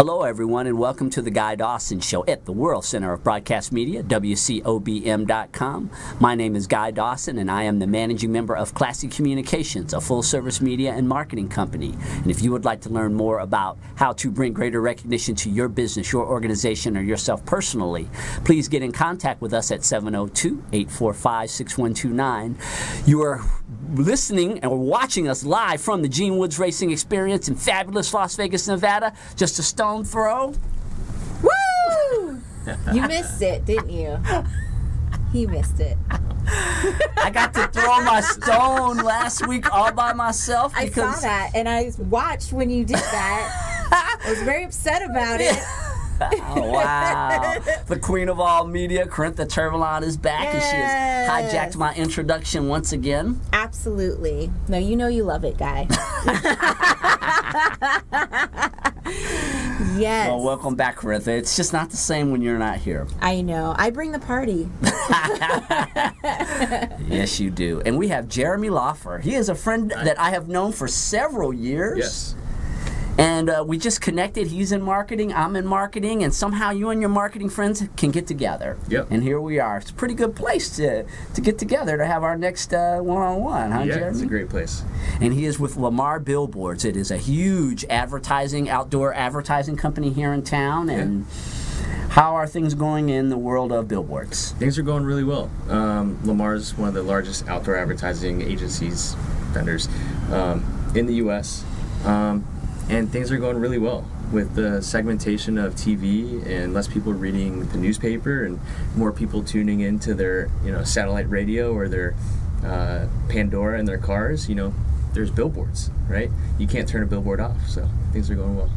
Hello, everyone, and welcome to the Guy Dawson Show at the World Center of Broadcast Media, WCOBM.com. My name is Guy Dawson, and I am the managing member of Classic Communications, a full-service media and marketing company. And if you would like to learn more about how to bring greater recognition to your business, your organization, or yourself personally, please get in contact with us at 702-845-6129. You are listening or watching us live from the Gene Woods Racing Experience in fabulous Las Vegas, Nevada, just a stone throw. Woo! You missed it, didn't you? He missed it. I got to throw my stone last week all by myself. I saw that, and I watched when you did that. I was very upset about it. Oh, wow. The queen of all media, Corintha Turvalon, is back, and she has hijacked my introduction once again. Absolutely. No, you know you love it, Guy. Yes. Well, welcome back, Corintha. It's just not the same when you're not here. I know. I bring the party. Yes, you do. And we have Jeremy Loffer. He is a friend that I have known for several years. Yes. And we just connected. He's in marketing, I'm in marketing, and somehow you and your marketing friends can get together. Yep. And here we are. It's a pretty good place to get together to have our next one-on-one, huh, Yeah, Jeremy? it's a great place. And he is with Lamar Billboards. It is a huge outdoor advertising company here in town. And how are things going in the world of billboards? Things are going really well. Lamar's one of the largest outdoor advertising agencies, vendors in the U.S., and things are going really well with the segmentation of TV and less people reading the newspaper and more people tuning into their, satellite radio or their Pandora in their cars. There's billboards, right? You can't turn a billboard off, so things are going well.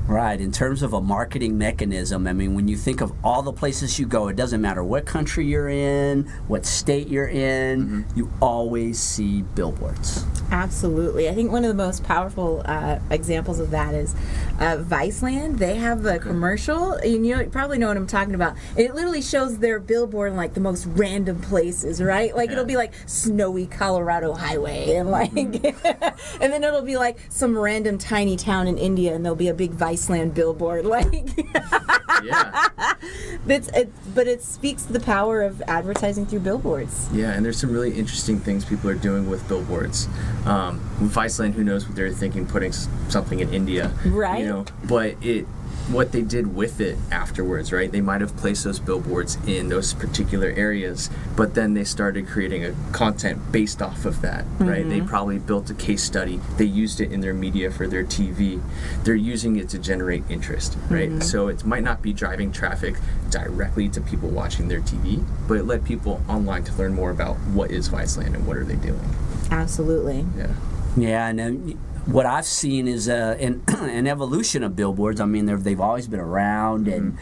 Right. In terms of a marketing mechanism, I mean, when you think of all the places you go, it doesn't matter what country you're in, what state you're in, you always see billboards. Absolutely. I think one of the most powerful examples of that is Viceland. They have a commercial, and you probably know what I'm talking about. It literally shows their billboard in like the most random places, right? Like it'll be like snowy Colorado highway, and like, and then it'll be like some random tiny town in India, and there'll be a big Viceland billboard. Like, Yeah. But it speaks to the power of advertising through billboards. Yeah, and there's some really interesting things people are doing with billboards. Viceland, who knows what they're thinking, putting something in India, right? But what they did with it afterwards, right? They might have placed those billboards in those particular areas, but then they started creating a content based off of that, right? They probably built a case study. They used it in their media for their TV. They're using it to generate interest, right? So it might not be driving traffic directly to people watching their TV, but it led people online to learn more about what is Viceland and what are they doing. Absolutely. Yeah. Yeah, and what I've seen is an evolution of billboards. I mean, they've always been around, and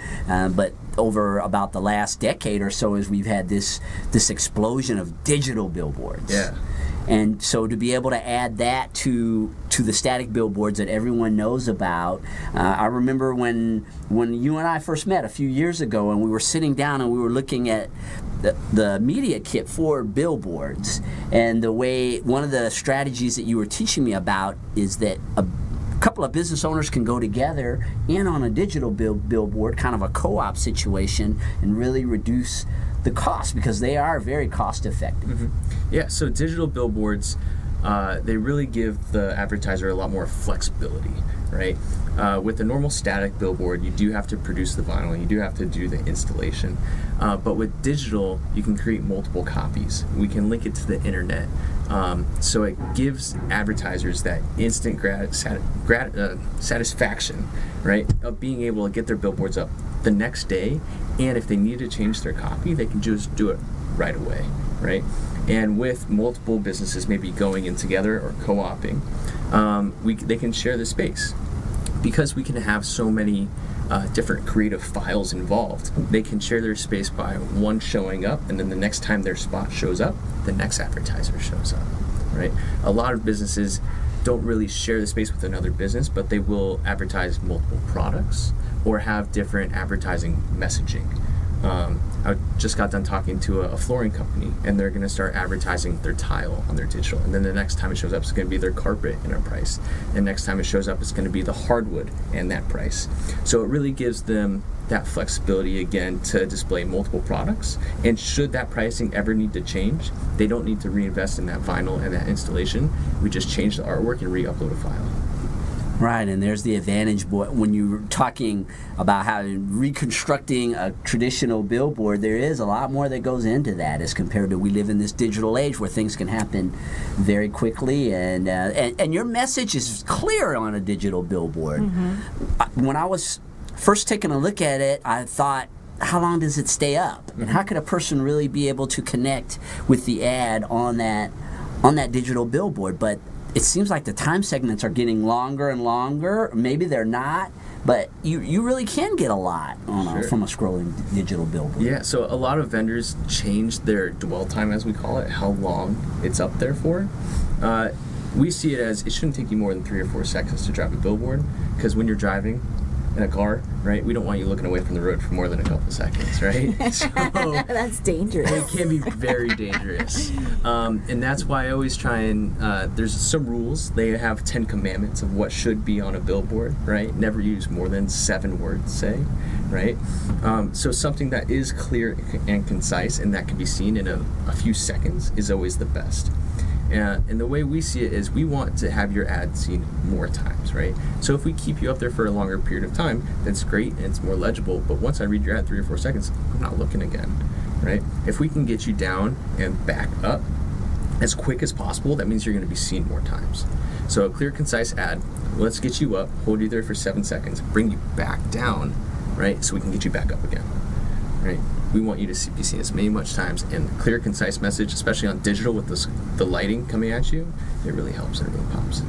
but over about the last decade or so, as we've had this explosion of digital billboards. Yeah. And so to be able to add that to the static billboards that everyone knows about, I remember when you and I first met a few years ago, and we were sitting down and we were looking at the media kit for billboards, and the way one of the strategies that you were teaching me about is that a couple of business owners can go together in on a digital billboard, kind of a co-op situation, and really reduce the cost, because they are very cost effective. Yeah, so digital billboards, they really give the advertiser a lot more flexibility, right? With a normal static billboard, you do have to produce the vinyl, you do have to do the installation. But with digital, you can create multiple copies. We can link it to the internet. So it gives advertisers that instant satisfaction, right, of being able to get their billboards up the next day, and if they need to change their copy, they can just do it right away, right? And with multiple businesses maybe going in together or co-oping, they can share the space. Because we can have so many different creative files involved, they can share their space by one showing up, and then the next time their spot shows up, the next advertiser shows up, right? A lot of businesses don't really share the space with another business, but they will advertise multiple products or have different advertising messaging. just got done talking to a flooring company, and they're going to start advertising their tile on their digital. And then the next time it shows up, it's going to be their carpet and a price. And next time it shows up, it's going to be the hardwood and that price. So it really gives them that flexibility again to display multiple products. And should that pricing ever need to change, they don't need to reinvest in that vinyl and that installation. We just change the artwork and re-upload a file. Right, and there's the advantage when you're talking about how reconstructing a traditional billboard. There is a lot more that goes into that as compared to we live in this digital age where things can happen very quickly, and your message is clear on a digital billboard. When I was first taking a look at it, I thought, how long does it stay up? And how could a person really be able to connect with the ad on that digital billboard? But it seems like the time segments are getting longer and longer. Maybe they're not, but you really can get a lot from a scrolling digital billboard. Yeah, so a lot of vendors change their dwell time, as we call it, how long it's up there for. We see it as it shouldn't take you more than 3 or 4 seconds to drive a billboard, because when you're driving in a car, right, we don't want you looking away from the road for more than a couple seconds, right? So that's dangerous. It can be very dangerous. And that's why I always try and, there's some rules. They have 10 commandments of what should be on a billboard, right? Never use more than 7 words, say, right? So something that is clear and concise and that can be seen in a few seconds is always the best. And the way we see it is we want to have your ad seen more times, right? So if we keep you up there for a longer period of time, that's great and it's more legible. But once I read your ad 3 or 4 seconds, I'm not looking again, right? If we can get you down and back up as quick as possible, that means you're going to be seen more times. So a clear, concise ad, let's get you up, hold you there for 7 seconds, bring you back down, right? So we can get you back up again, right? We want you to be seen as much times, and clear, concise message, especially on digital with the lighting coming at you, it really helps and it really pops.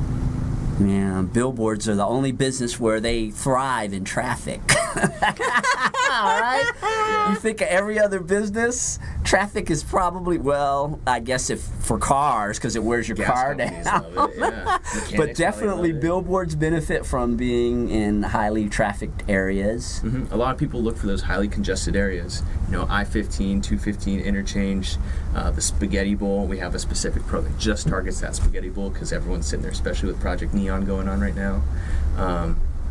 Yeah, billboards are the only business where they thrive in traffic. All right? Yeah. You think of every other business, traffic is probably, well, I guess if for cars, because it wears your car down. Love it, yeah. But definitely billboards benefit from being in highly trafficked areas. Mm-hmm. A lot of people look for those highly congested areas. You know, I-15, 215 interchange, the Spaghetti Bowl. We have a specific pro that just targets that Spaghetti Bowl because everyone's sitting there, especially with Project Neon going on right now.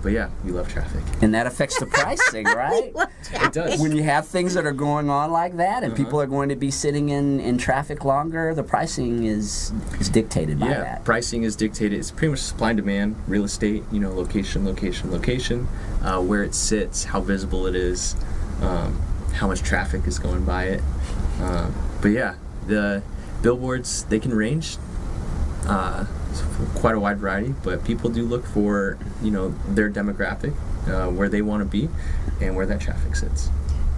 But yeah, we love traffic. And that affects the pricing, right? It does. When you have things that are going on like that and people are going to be sitting in traffic longer, the pricing is dictated by that. Yeah, pricing is dictated. It's pretty much supply and demand, real estate, you know, location, where it sits, how visible it is, how much traffic is going by it. But yeah, the billboards, they can range quite a wide variety, but people do look for, you know, their demographic, where they want to be and where that traffic sits.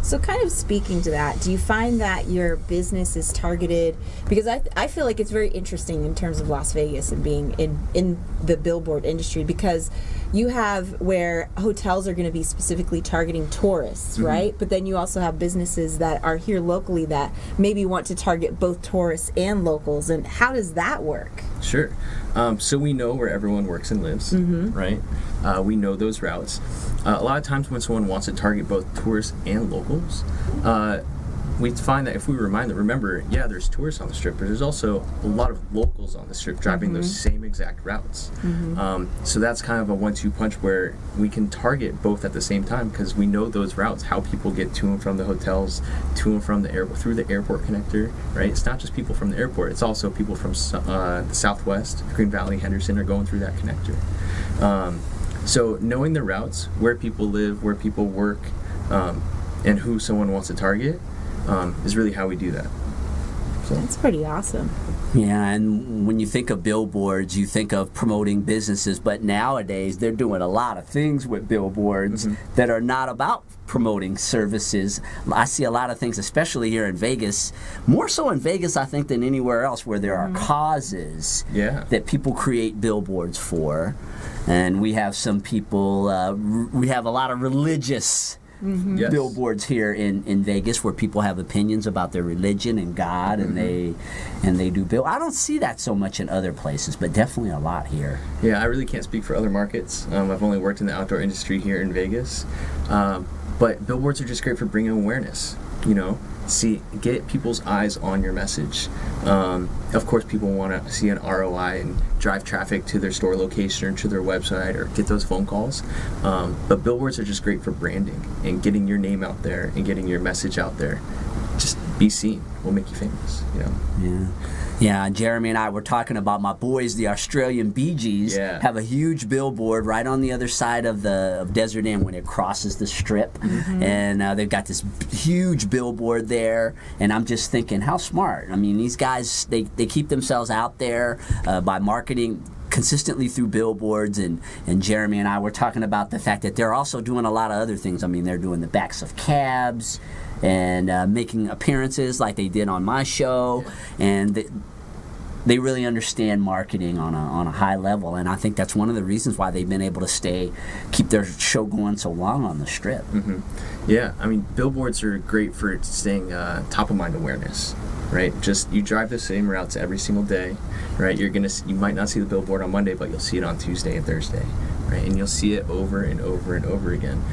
So kind of speaking to that, do you find that your business is targeted, because I feel like it's very interesting in terms of Las Vegas and being in the billboard industry, because you have where hotels are going to be specifically targeting tourists, right? But then you also have businesses that are here locally that maybe want to target both tourists and locals, and how does that work? Sure. So we know where everyone works and lives, right? We know those routes. A lot of times when someone wants to target both tourists and locals, we find that if we remind them, remember, yeah, there's tourists on the strip, but there's also a lot of locals on the strip driving those same exact routes. So that's kind of a 1-2 punch where we can target both at the same time, because we know those routes, how people get to and from the hotels, to and from the airport, through the airport connector, right? It's not just people from the airport, it's also people from the Southwest, Green Valley, Henderson are going through that connector. So knowing the routes, where people live, where people work, and who someone wants to target, is really how we do that. So that's pretty awesome. Yeah, and when you think of billboards, you think of promoting businesses, but nowadays they're doing a lot of things with billboards that are not about promoting services. I see a lot of things, especially here in Vegas, more so in Vegas, I think, than anywhere else, where there are causes that people create billboards for. And we have some people, we have a lot of religious billboards here in Vegas where people have opinions about their religion and God, and they do bill. I don't see that so much in other places, but definitely a lot here. Yeah, I really can't speak for other markets. I've only worked in the outdoor industry here in Vegas, but billboards are just great for bringing awareness. You know, get people's eyes on your message. Of course, people want to see an ROI and drive traffic to their store location or to their website or get those phone calls. But billboards are just great for branding and getting your name out there and getting your message out there. Just be seen will make you famous, you know? Yeah. Yeah, Jeremy and I were talking about my boys, the Australian Bee Gees, have a huge billboard right on the other side of Desert Inn when it crosses the strip. And they've got this huge billboard there. And I'm just thinking, how smart. I mean, these guys, they keep themselves out there by marketing consistently through billboards, and Jeremy and I were talking about the fact that they're also doing a lot of other things. I mean, they're doing the backs of cabs and making appearances like they did on my show, and they really understand marketing on a high level, and I think that's one of the reasons why they've been able to keep their show going so long on the strip. Yeah, I mean, billboards are great for staying top of mind awareness, right? Just you drive the same routes every single day, right? You might not see the billboard on Monday, but you'll see it on Tuesday and Thursday, right? And you'll see it over and over and over again.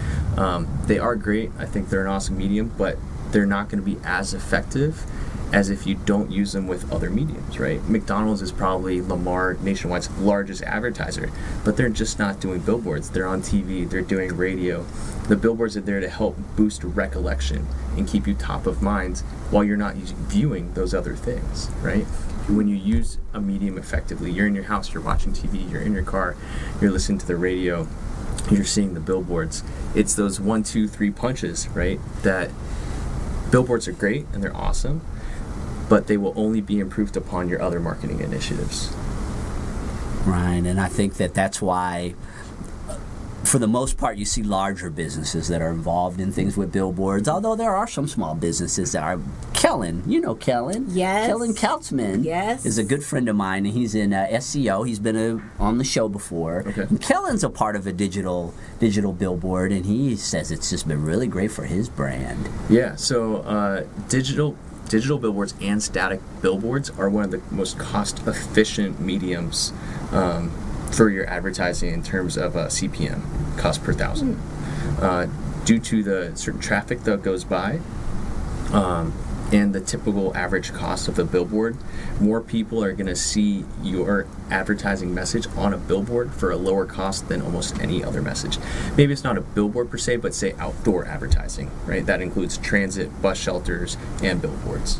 They are great. I think they're an awesome medium, but they're not going to be as effective as if you don't use them with other mediums, right? McDonald's is probably Lamar Nationwide's largest advertiser, but they're just not doing billboards. They're on TV, they're doing radio. The billboards are there to help boost recollection and keep you top of mind while you're not viewing those other things, right? When you use a medium effectively, you're in your house, you're watching TV, you're in your car, you're listening to the radio, you're seeing the billboards. It's those 1, 2, 3 punches, right? That billboards are great and they're awesome, but they will only be improved upon your other marketing initiatives. Right, and I think that's why, for the most part, you see larger businesses that are involved in things with billboards, although there are some small businesses that are. Kellen, you know Kellen. Yes. Kellen Kautzman is a good friend of mine, and he's in SEO. He's been on the show before. Okay. And Kellen's a part of a digital billboard, and he says it's just been really great for his brand. Yeah, so digital billboards and static billboards are one of the most cost-efficient mediums for your advertising in terms of CPM, cost per thousand. Due to the certain traffic that goes by and the typical average cost of a billboard, more people are going to see your advertising message on a billboard for a lower cost than almost any other message. Maybe it's not a billboard per se, but say outdoor advertising, right? That includes transit, bus shelters, and billboards.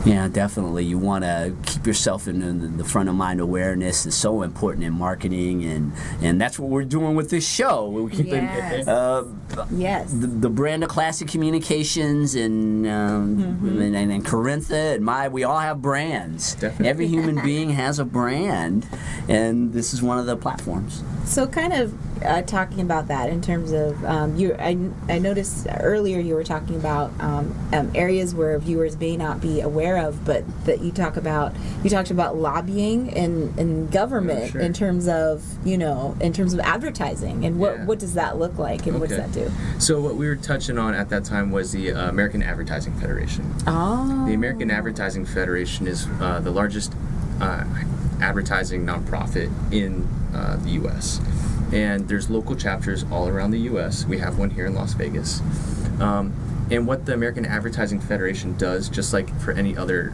Yeah, definitely. You want to keep yourself in the front of mind awareness. Is so important in marketing, and that's what we're doing with this show. We're keeping the brand of classic communications and Corintha and we all have brands. Definitely. Every human being has a brand, and this is one of the platforms. So kind of talking about that in terms of I noticed earlier you were talking about areas where viewers may not be aware of, but that you talked about lobbying in government in terms of advertising, and what does that look like, and what does that do? So what we were touching on at that time was the American Advertising Federation. Oh. The American Advertising Federation is the largest advertising nonprofit in the U.S. And there's local chapters all around the U.S. We have one here in Las Vegas. And what the American Advertising Federation does, just like for any other,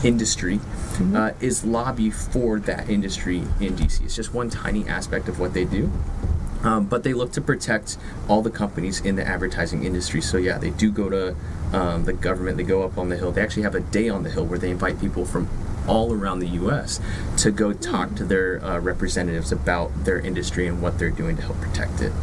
industry, is lobby for that industry in D.C. It's just one tiny aspect of what they do. But they look to protect all the companies in the advertising industry. So yeah, they do go to the government. They go up on the Hill. They actually have a day on the Hill where they invite people from all around the U.S. to go talk to their representatives about their industry and what they're doing to help protect it.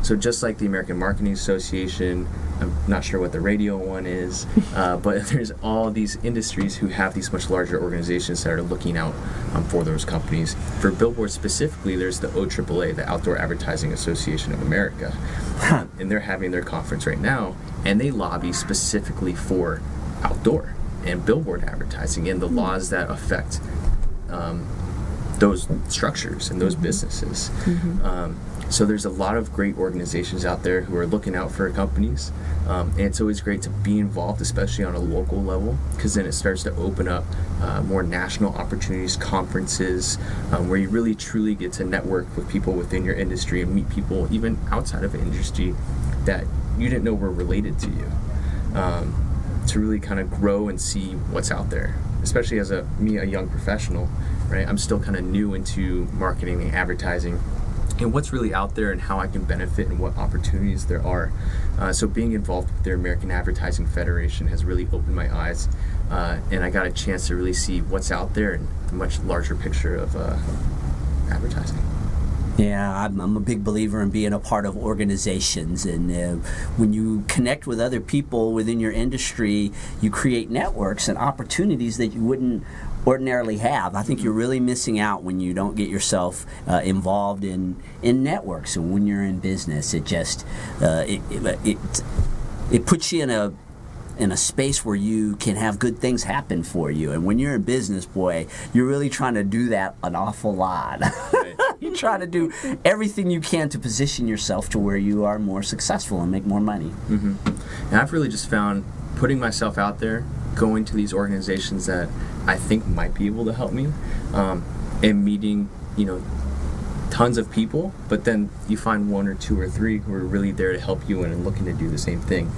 So just like the American Marketing Association, I'm not sure what the radio one is, but there's all these industries who have these much larger organizations that are looking out for those companies. For billboards specifically, there's the OAAA, the Outdoor Advertising Association of America, and they're having their conference right now, and they lobby specifically for outdoor and billboard advertising and the laws that affect those structures and those businesses. So there's a lot of great organizations out there who are looking out for companies, and it's always great to be involved, especially on a local level, because then it starts to open up more national opportunities, conferences, where you really truly get to network with people within your industry and meet people even outside of the industry that you didn't know were related to you, to really kind of grow and see what's out there. Especially as a young professional, right? I'm still kind of new into marketing and advertising, and what's really out there and how I can benefit and what opportunities there are. So being involved with their American Advertising Federation has really opened my eyes, and I got a chance to really see what's out there and a much larger picture of advertising. Yeah, I'm a big believer in being a part of organizations, and when you connect with other people within your industry, you create networks and opportunities that you wouldn't ordinarily have. I think you're really missing out when you don't get yourself involved in networks, and when you're in business, it just it puts you in a space where you can have good things happen for you. And when you're in business, boy, you're really trying to do that an awful lot. Right. You try to do everything you can to position yourself to where you are more successful and make more money. Mm-hmm. And I've really just found putting myself out there, going to these organizations that I think might be able to help me, and meeting, tons of people, but then you find one or two or three who are really there to help you and looking to do the same thing.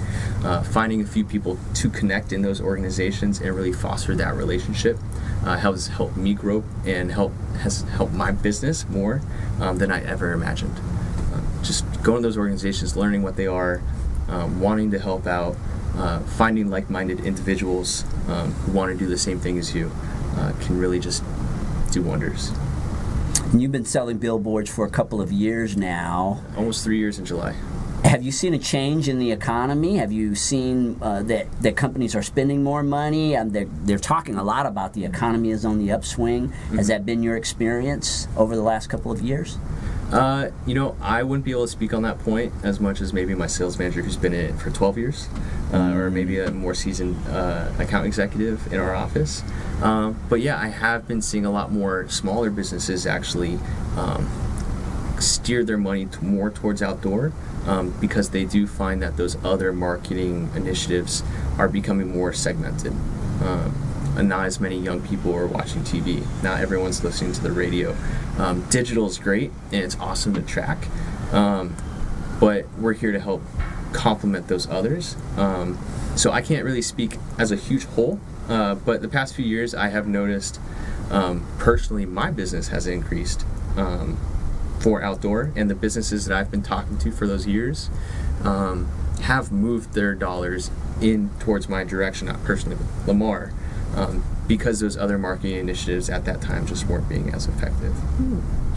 Finding a few people to connect in those organizations and really foster that relationship has helped me grow and has helped my business more than I ever imagined. Just going to those organizations, learning what they are, wanting to help out, finding like-minded individuals who want to do the same thing as you can really just do wonders. You've been selling billboards for a couple of years now. Almost 3 years in July. Have you seen a change in the economy? Have you seen that companies are spending more money? They're talking a lot about the economy is on the upswing. Mm-hmm. Has that been your experience over the last couple of years? I wouldn't be able to speak on that point as much as maybe my sales manager who's been in it for 12 years, or maybe a more seasoned account executive in our office. But yeah, I have been seeing a lot more smaller businesses actually steer their money more towards outdoor, because they do find that those other marketing initiatives are becoming more segmented. And not as many young people are watching TV. Not everyone's listening to the radio. Digital is great, and it's awesome to track, but we're here to help complement those others. So I can't really speak as a huge whole, but the past few years I have noticed, personally, my business has increased for outdoor, and the businesses that I've been talking to for those years have moved their dollars in towards my direction, not personally, but Lamar. Because those other marketing initiatives at that time just weren't being as effective.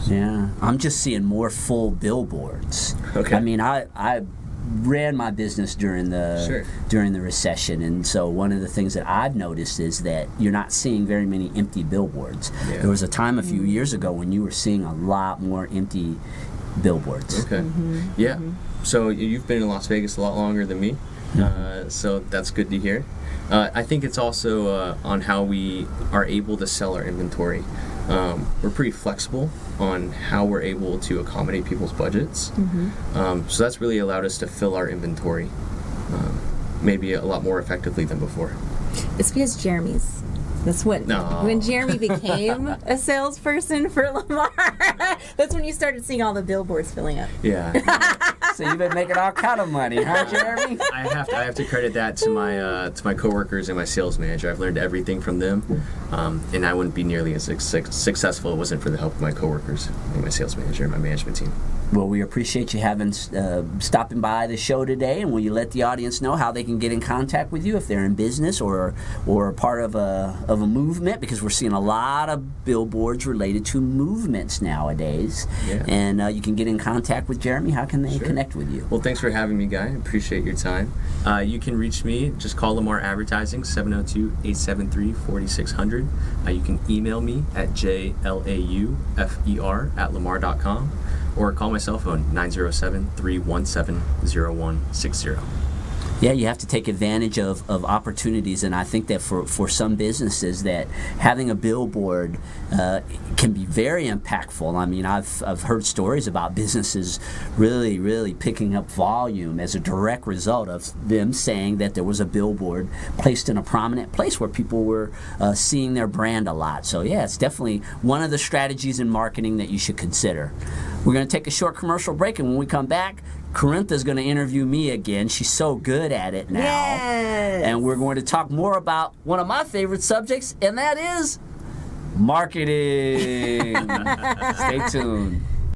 Yeah, I'm just seeing more full billboards. Okay. I mean, I ran my business during the recession, and so one of the things that I've noticed is that you're not seeing very many empty billboards. Yeah. There was a time a few years ago when you were seeing a lot more empty billboards. Okay. Mm-hmm. Yeah. Mm-hmm. So you've been in Las Vegas a lot longer than me, so that's good to hear. I think it's also on how we are able to sell our inventory. We're pretty flexible on how we're able to accommodate people's budgets. Mm-hmm. So that's really allowed us to fill our inventory maybe a lot more effectively than before. It's because Jeremy's. That's when Jeremy became a salesperson for Lamar. That's when you started seeing all the billboards filling up. Yeah. So you've been making all kind of money, huh, Jeremy? I have to credit that to my coworkers and my sales manager. I've learned everything from them, and I wouldn't be nearly as successful if it wasn't for the help of my coworkers and my sales manager and my management team. Well, we appreciate you having stopping by the show today, and will you let the audience know how they can get in contact with you if they're in business or part of a movement? Because we're seeing a lot of billboards related to movements nowadays. Yeah. And you can get in contact with Jeremy. How can they connect with you? Well, thanks for having me, Guy. I appreciate your time. You can reach me. Just call Lamar Advertising, 702-873-4600. You can email me at jlaufer@lamar.com. or call my cell phone, 907-317-0160. Yeah, you have to take advantage of opportunities, and I think that for some businesses that having a billboard can be very impactful. I mean, I've heard stories about businesses really, really picking up volume as a direct result of them saying that there was a billboard placed in a prominent place where people were seeing their brand a lot. So yeah, it's definitely one of the strategies in marketing that you should consider. We're going to take a short commercial break, and when we come back, Corintha's going to interview me again. She's so good at it now. Yes. And we're going to talk more about one of my favorite subjects, and that is marketing. Stay tuned.